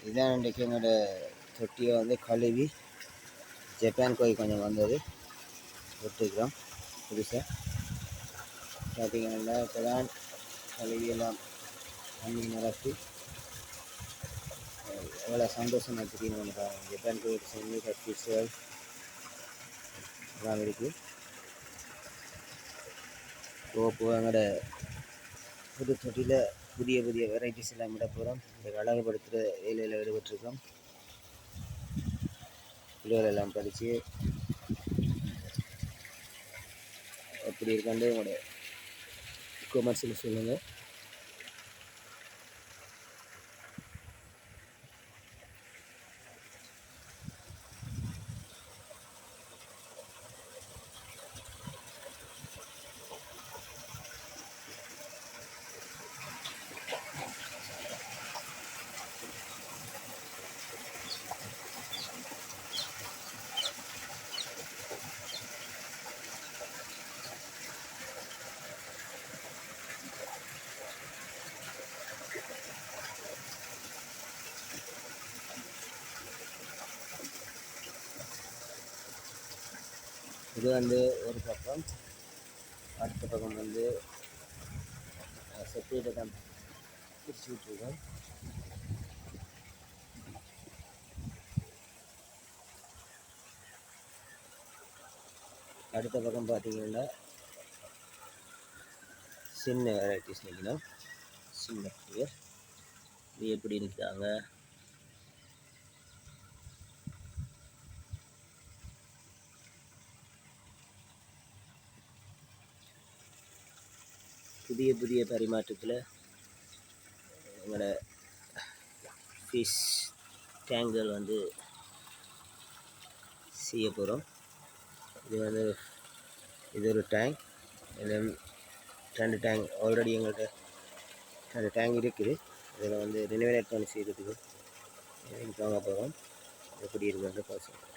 இதுதான் இன்றைக்கு எங்களோட தொட்டியை வந்து கழுவி ஜப்பான் கோழி கொஞ்சம் வந்தது விட்டுக்கிறோம் புதுசாக பார்த்தீங்கன்னா இப்போ தான் கழுவியெல்லாம் தண்ணி நிரப்பி எவ்வளோ சந்தோஷமாக தெரியும் பாருங்கள். ஜப்பான் கோழி செஞ்சு கட்பிஸ்கள் எல்லாம் இருக்குது. போக எங்களோட புது தொட்டியில் புதிய புதிய வெரைட்டிஸ் எல்லாம் விட போகிறோம். இதை அழகுபடுத்துகிற வேலையில் ஈடுபட்டிருக்கோம். வீடியோவில் எல்லாம் படித்து எப்படி இருக்காண்டு உங்களோட கொமர்ஷியல் சொல்லுங்கள். இது வந்து ஒரு பக்கம், அடுத்த பக்கம் வந்து செப்பரேட்டை தான் பிரித்து விட்டுருக்கோம். அடுத்த பக்கம் பார்த்தீங்கன்னா சின்ன வெரைட்டிஸ் நிற்கணும். சின்ன பேர் இது எப்படி நிற்கிறாங்க. புதிய புதிய பரிமாற்றத்தில் எங்களோட ஃபிஷ் டேங்குகள் வந்து செய்ய போகிறோம். இது வந்து இது ஒரு டேங்க், இது 2 டேங்க் ஆல்ரெடி எங்கள்கிட்ட 2 டேங்க் இருக்குது. இதில் வந்து ரினோவேட் பண்ணி செய்கிறதுக்கு வாங்க போகிறோம். எப்படி இருக்குன்னு பார்த்து